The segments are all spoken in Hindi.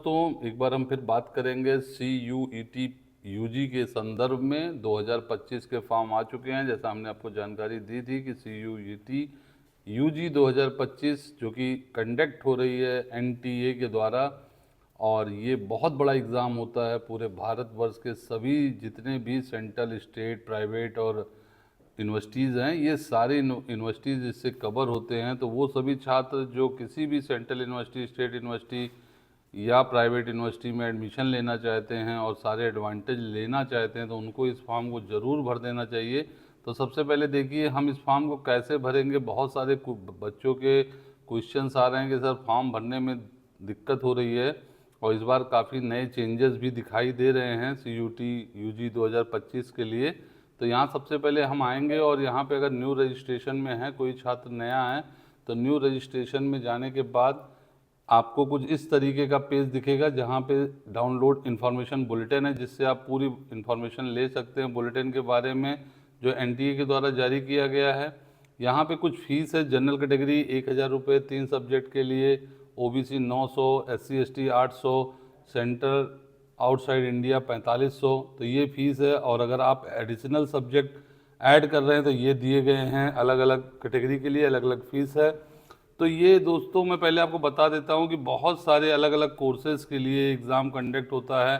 तो एक बार हम फिर बात करेंगे CUET यूजी के संदर्भ में 2025 के फॉर्म आ चुके हैं। जैसा हमने आपको जानकारी दी थी कि CUET यूजी 2025 जो कि कंडक्ट हो रही है NTA के द्वारा, और ये बहुत बड़ा एग्ज़ाम होता है। पूरे भारतवर्ष के सभी जितने भी सेंट्रल, स्टेट, प्राइवेट और यूनिवर्सिटीज़ हैं, ये सारी यूनिवर्सिटीज़ इससे कवर होते हैं। तो वो सभी छात्र जो किसी भी सेंट्रल यूनिवर्सिटी, स्टेट यूनिवर्सिटी या प्राइवेट यूनिवर्सिटी में एडमिशन लेना चाहते हैं और सारे एडवांटेज लेना चाहते हैं, तो उनको इस फॉर्म को ज़रूर भर देना चाहिए। तो सबसे पहले देखिए हम इस फॉर्म को कैसे भरेंगे। बहुत सारे बच्चों के क्वेश्चंस आ रहे हैं कि सर फॉर्म भरने में दिक्कत हो रही है, और इस बार काफ़ी नए चेंजेस भी दिखाई दे रहे हैं CUET यूजी 2025 के लिए। तो यहाँ सबसे पहले हम आएंगे और यहाँ पे अगर न्यू रजिस्ट्रेशन में है, कोई छात्र नया है, तो न्यू रजिस्ट्रेशन में जाने के बाद आपको कुछ इस तरीके का पेज दिखेगा जहाँ पे डाउनलोड इन्फॉर्मेशन बुलेटिन है, जिससे आप पूरी इन्फॉर्मेशन ले सकते हैं बुलेटिन के बारे में जो NTA के द्वारा जारी किया गया है। यहाँ पे कुछ फीस है। जनरल कैटेगरी 1000 रुपये 3 सब्जेक्ट के लिए, OBC 900, SC ST 800, central outside India 4500। तो ये फीस है। और अगर आप एडिशनल सब्जेक्ट ऐड कर रहे हैं तो ये दिए गए हैं, अलग अलग कैटेगरी के लिए अलग अलग फीस है। तो ये दोस्तों मैं पहले आपको बता देता हूँ कि बहुत सारे अलग अलग कोर्सेज़ के लिए एग्ज़ाम कंडक्ट होता है।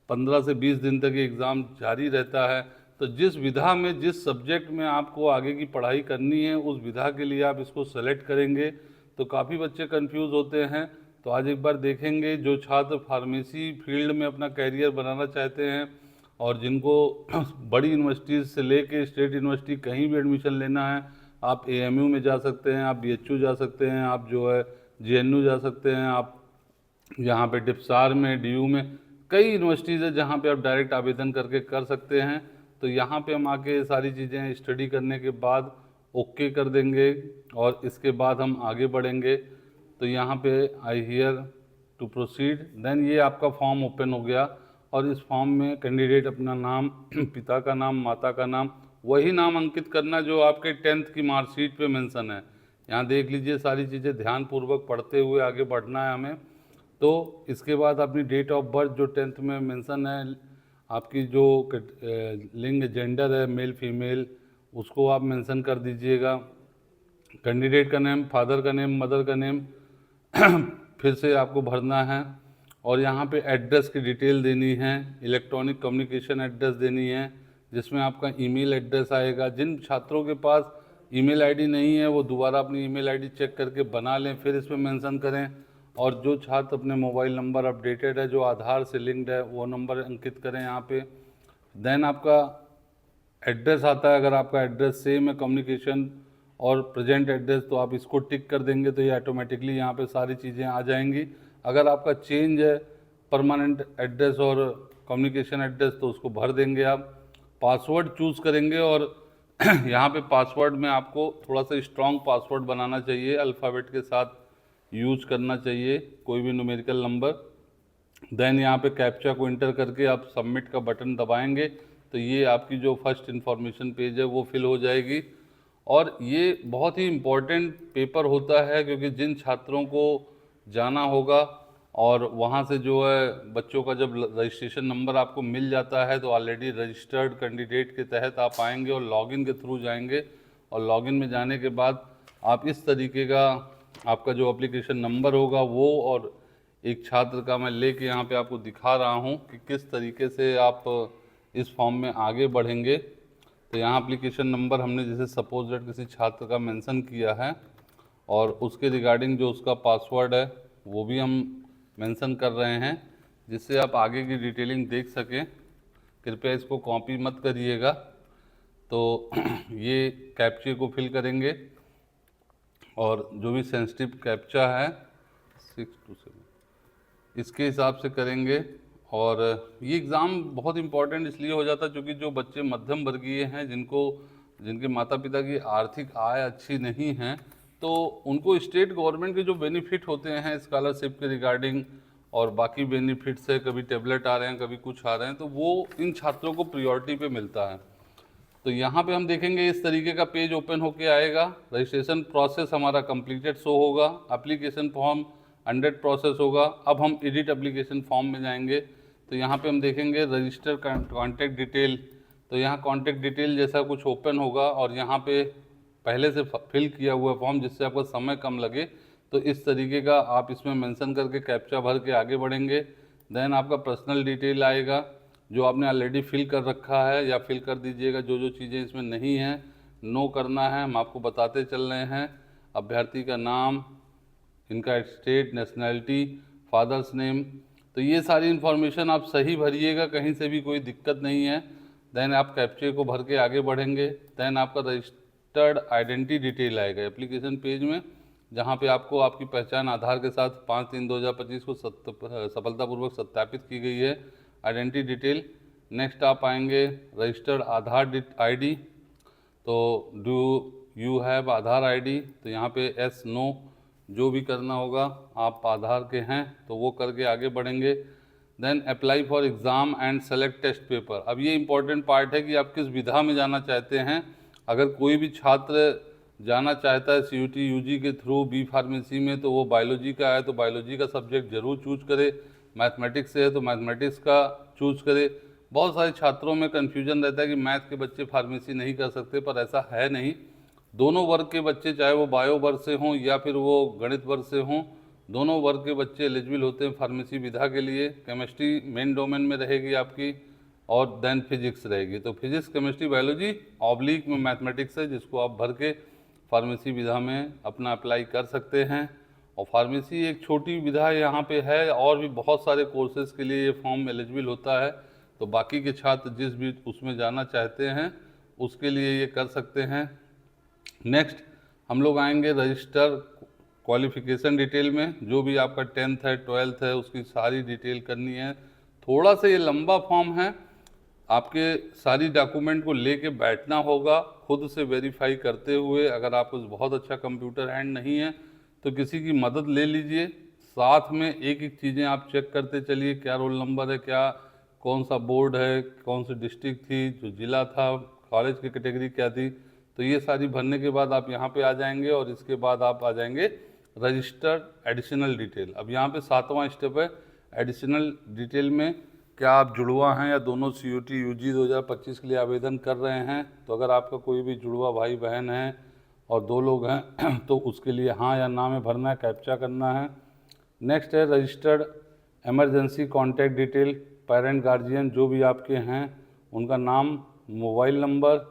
15 से 20 दिन तक ये एग्ज़ाम जारी रहता है। तो जिस विधा में, जिस सब्जेक्ट में आपको आगे की पढ़ाई करनी है, उस विधा के लिए आप इसको सेलेक्ट करेंगे। तो काफ़ी बच्चे कंफ्यूज होते हैं। तो आज एक बार देखेंगे जो छात्र फार्मेसी फील्ड में अपना कैरियर बनाना चाहते हैं और जिनको बड़ी यूनिवर्सिटीज़ से लेके स्टेट यूनिवर्सिटी कहीं भी एडमिशन लेना है, आप AMU में जा सकते हैं, आप BHU जा सकते हैं, आप जो है JNU जा सकते हैं, आप यहाँ पे डिप्सार में, DU में कई यूनिवर्सिटीज़ है जहाँ पे आप डायरेक्ट आवेदन करके कर सकते हैं। तो यहाँ पे हम आके सारी चीज़ें स्टडी करने के बाद ओके कर देंगे और इसके बाद हम आगे बढ़ेंगे। तो यहाँ पे I here to proceed, then ये आपका फॉर्म ओपन हो गया। और इस फॉर्म में कैंडिडेट अपना नाम, पिता का नाम, माता का नाम, वही नाम अंकित करना जो आपके 10th की मार्कशीट पे मेंशन है। यहाँ देख लीजिए, सारी चीज़ें ध्यानपूर्वक पढ़ते हुए आगे बढ़ना है हमें। तो इसके बाद अपनी डेट ऑफ बर्थ जो 10th में मेंशन है, आपकी जो लिंग, जेंडर है, मेल फीमेल, उसको आप मेंशन कर दीजिएगा। कैंडिडेट का नेम, फादर का नेम, मदर का नेम फिर से आपको भरना है। और यहाँ पे एड्रेस की डिटेल देनी है, इलेक्ट्रॉनिक कम्युनिकेशन एड्रेस देनी है, जिसमें आपका ईमेल एड्रेस आएगा। जिन छात्रों के पास ईमेल आईडी नहीं है वो दोबारा अपनी ईमेल आईडी चेक करके बना लें, फिर इसमें मेंशन करें। और जो छात्र अपने मोबाइल नंबर अपडेटेड है, जो आधार से लिंक्ड है, वो नंबर अंकित करें यहाँ पे। देन आपका एड्रेस आता है। अगर आपका एड्रेस सेम है, कम्युनिकेशन और प्रेजेंट एड्रेस, तो आप इसको टिक कर देंगे तो ये ऑटोमेटिकली यहाँ पे सारी चीज़ें आ जाएंगी। अगर आपका चेंज है परमानेंट एड्रेस और कम्युनिकेशन एड्रेस, तो उसको भर देंगे आप। पासवर्ड चूज़ करेंगे और यहाँ पे पासवर्ड में आपको थोड़ा सा स्ट्रॉन्ग पासवर्ड बनाना चाहिए, अल्फ़ाबेट के साथ यूज करना चाहिए, कोई भी न्यूमेरिकल नंबर। देन यहाँ पे कैप्चा को इंटर करके आप सबमिट का बटन दबाएंगे तो ये आपकी जो फर्स्ट इन्फॉर्मेशन पेज है वो फिल हो जाएगी। और ये बहुत ही इम्पोर्टेंट पेपर होता है, क्योंकि जिन छात्रों को जाना होगा और वहाँ से जो है बच्चों का जब रजिस्ट्रेशन नंबर आपको मिल जाता है, तो ऑलरेडी रजिस्टर्ड कैंडिडेट के तहत आप आएंगे और लॉगिन के थ्रू जाएंगे। और लॉगिन में जाने के बाद आप इस तरीके का आपका जो एप्लीकेशन नंबर होगा वो, और एक छात्र का मैं लेके यहाँ पे आपको दिखा रहा हूँ कि किस तरीके से आप इस फॉर्म में आगे बढ़ेंगे। तो यहाँ एप्लीकेशन नंबर हमने जैसे सपोज दैट किसी छात्र का मेंशन किया है, और उसके रिगार्डिंग जो उसका पासवर्ड है वो भी हम मेंशन कर रहे हैं, जिससे आप आगे की डिटेलिंग देख सकें। कृपया इसको कॉपी मत करिएगा। तो ये कैप्चे को फिल करेंगे और जो भी सेंसिटिव कैप्चा है 627 इसके हिसाब से करेंगे। और ये एग्ज़ाम बहुत इम्पॉर्टेंट इसलिए हो जाता है क्योंकि जो बच्चे मध्यम वर्गीय हैं, जिनके माता पिता की आर्थिक आय अच्छी नहीं है, तो उनको स्टेट गवर्नमेंट के जो बेनिफिट होते हैं स्कॉलरशिप के रिगार्डिंग और बाकी बेनिफिट्स है, कभी टेबलेट आ रहे हैं, कभी कुछ आ रहे हैं, तो वो इन छात्रों को प्रायोरिटी पे मिलता है। तो यहाँ पे हम देखेंगे इस तरीके का पेज ओपन होके आएगा। रजिस्ट्रेशन प्रोसेस हमारा कंप्लीटेड शो होगा। एप्लीकेशन फॉर्म 100 प्रोसेस होगा। अब हम एडिट एप्लीकेशन फॉर्म में जाएंगे तो यहाँ पे हम देखेंगे रजिस्टर कॉन्टैक्ट डिटेल। तो यहाँ कॉन्टैक्ट डिटेल जैसा कुछ ओपन होगा और यहाँ पे पहले से फिल किया हुआ फॉर्म जिससे आपका समय कम लगे, तो इस तरीके का आप इसमें मेंशन करके कैप्चा भर के आगे बढ़ेंगे। देन आपका पर्सनल डिटेल आएगा जो आपने ऑलरेडी फिल कर रखा है या फिल कर दीजिएगा। जो जो चीज़ें इसमें नहीं हैं नो करना है, हम आपको बताते चल रहे हैं। अभ्यर्थी का नाम, इनका स्टेट, नेशनैलिटी, फादर्स नेम, तो ये सारी इन्फॉर्मेशन आप सही भरिएगा, कहीं से भी कोई दिक्कत नहीं है। देन आप कैप्चे को भर के आगे बढ़ेंगे। देन आपका रजिस्टर्ड आइडेंटिटी डिटेल आएगा एप्लीकेशन पेज में, जहाँ पे आपको आपकी पहचान आधार के साथ 5/3/2025 को सफलतापूर्वक सत्यापित की गई है, आइडेंटिटी डिटेल। नेक्स्ट आप आएंगे रजिस्टर्ड आधार आईडी। तो do you have Aadhaar ID, तो यहाँ पे एस नो जो भी करना होगा, आप आधार के हैं तो वो करके आगे बढ़ेंगे। Then apply for exam and select test paper. अब ये इंपॉर्टेंट पार्ट है कि आप किस विधा में जाना चाहते हैं। अगर कोई भी छात्र जाना चाहता है CUT UG के थ्रू बी फार्मेसी में, तो वो बायोलॉजी का है तो बायोलॉजी का सब्जेक्ट जरूर चूज करे, मैथमेटिक्स से है तो मैथमेटिक्स का चूज करे। बहुत सारे छात्रों में कन्फ्यूजन रहता है कि मैथ के बच्चे फार्मेसी नहीं कर सकते, पर ऐसा है नहीं। दोनों वर्ग के बच्चे, चाहे वो बायो वर्ग से हों या फिर वो गणित वर्ग से हों, दोनों वर्ग के बच्चे एलिजिबल होते हैं फार्मेसी विधा के लिए। केमिस्ट्री मेन डोमेन में रहेगी आपकी और देन फिजिक्स रहेगी। तो फिजिक्स, केमिस्ट्री, बायोलॉजी ऑब्लिक में मैथमेटिक्स है, जिसको आप भर के फार्मेसी विधा में अपना अप्लाई कर सकते हैं। और फार्मेसी एक छोटी विधा यहाँ पे है, और भी बहुत सारे कोर्सेज़ के लिए ये फॉर्म एलिजिबल होता है। तो बाकी के छात्र जिस भी उसमें जाना चाहते हैं उसके लिए ये कर सकते हैं। नेक्स्ट हम लोग आएंगे रजिस्टर क्वालिफिकेशन डिटेल में। जो भी आपका 10th है, 12th है, उसकी सारी डिटेल करनी है। थोड़ा सा ये लंबा फॉर्म है, आपके सारी डॉक्यूमेंट को लेके बैठना होगा खुद से वेरीफाई करते हुए। अगर आपको बहुत अच्छा कंप्यूटर हैंड नहीं है तो किसी की मदद ले लीजिए। साथ में एक एक चीज़ें आप चेक करते चलिए, क्या रोल नंबर है, क्या कौन सा बोर्ड है, कौन सी डिस्ट्रिक्ट थी, जो ज़िला था, कॉलेज की कैटेगरी क्या थी। तो ये सारी भरने के बाद आप यहाँ पे आ जाएंगे और इसके बाद आप आ जाएंगे रजिस्टर्ड एडिशनल डिटेल। अब यहाँ पे 7वां स्टेप है एडिशनल डिटेल में। क्या आप जुड़वा हैं या दोनों CUT UG 2025 के लिए आवेदन कर रहे हैं। तो अगर आपका कोई भी जुड़वा भाई बहन है और 2 लोग हैं तो उसके लिए हाँ या ना में भरना है, कैप्चा करना है। नेक्स्ट है registered emergency contact detail. Parent guardian जो भी आपके हैं उनका नाम, मोबाइल नंबर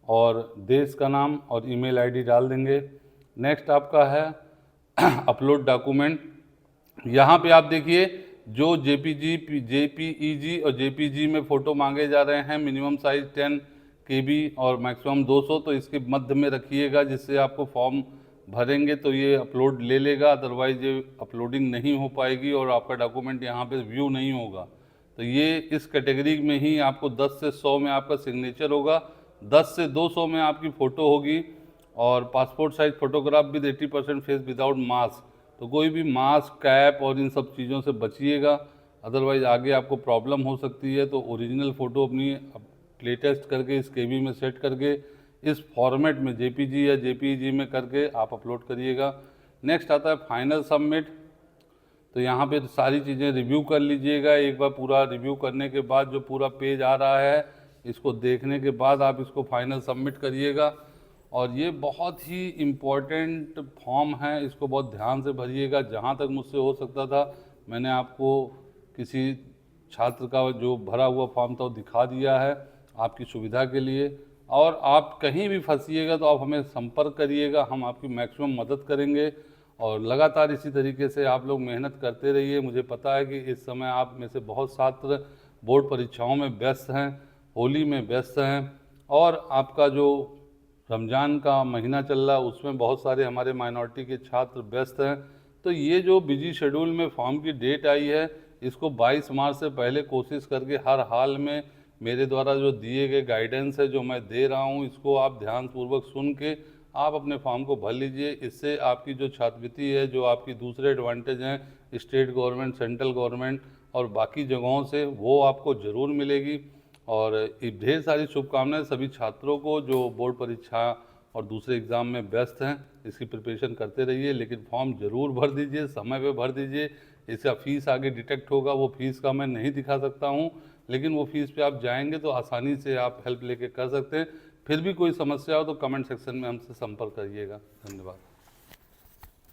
और देश का नाम और ईमेल आईडी डाल देंगे। नेक्स्ट आपका है अपलोड डॉक्यूमेंट। यहाँ पे आप देखिए जो JPEG और JPG में फ़ोटो मांगे जा रहे हैं, मिनिमम साइज़ 10 KB और मैक्सिमम 200, तो इसके मध्य में रखिएगा, जिससे आपको फॉर्म भरेंगे तो ये अपलोड ले लेगा, अदरवाइज ये अपलोडिंग नहीं हो पाएगी और आपका डॉक्यूमेंट यहाँ पे व्यू नहीं होगा। तो ये इस कैटेगरी में ही आपको 10 से 100 में आपका सिग्नेचर होगा, 10 से 200 में आपकी फ़ोटो होगी, और passport size photograph with 80% face without mask. तो कोई भी मास्क, कैप और इन सब चीज़ों से बचिएगा, अदरवाइज आगे आपको प्रॉब्लम हो सकती है। तो ओरिजिनल फ़ोटो अपनी लेटेस्ट करके इस KB में सेट करके इस फॉर्मेट में JPG या JPEG में करके आप अपलोड करिएगा। नेक्स्ट आता है फाइनल सबमिट। तो यहाँ पे सारी चीज़ें रिव्यू कर लीजिएगा। एक बार पूरा रिव्यू करने के बाद जो पूरा पेज आ रहा है, इसको देखने के बाद आप इसको फाइनल सबमिट करिएगा। और ये बहुत ही इम्पॉर्टेंट फॉर्म है, इसको बहुत ध्यान से भरिएगा। जहाँ तक मुझसे हो सकता था मैंने आपको किसी छात्र का जो भरा हुआ फॉर्म था वो दिखा दिया है आपकी सुविधा के लिए। और आप कहीं भी फंसिएगा तो आप हमें संपर्क करिएगा, हम आपकी मैक्सिमम मदद करेंगे। और लगातार इसी तरीके से आप लोग मेहनत करते रहिए। मुझे पता है कि इस समय आप में से बहुत छात्र बोर्ड परीक्षाओं में व्यस्त हैं, होली में व्यस्त हैं, और आपका जो रमज़ान का महीना चल रहा है उसमें बहुत सारे हमारे माइनॉरिटी के छात्र व्यस्त हैं। तो ये जो बिजी शेड्यूल में फॉर्म की डेट आई है, इसको 22 मार्च से पहले कोशिश करके हर हाल में मेरे द्वारा जो दिए गए गाइडेंस है जो मैं दे रहा हूँ, इसको आप ध्यानपूर्वक सुन के आप अपने फॉर्म को भर लीजिए। इससे आपकी जो छात्रवृत्ति है, जो आपकी दूसरे एडवांटेज हैं स्टेट गवर्नमेंट, सेंट्रल गवर्नमेंट और बाकी जगहों से, वो आपको ज़रूर मिलेगी। और ढेर सारी शुभकामनाएं सभी छात्रों को जो बोर्ड परीक्षा और दूसरे एग्ज़ाम में व्यस्त हैं, इसकी प्रिपरेशन करते रहिए, लेकिन फॉर्म ज़रूर भर दीजिए, समय पे भर दीजिए। इसका फ़ीस आगे डिटेक्ट होगा, वो फ़ीस का मैं नहीं दिखा सकता हूँ, लेकिन वो फ़ीस पे आप जाएंगे तो आसानी से आप हेल्प लेके कर सकते हैं। फिर भी कोई समस्या हो तो कमेंट सेक्शन में हमसे संपर्क करिएगा। धन्यवाद।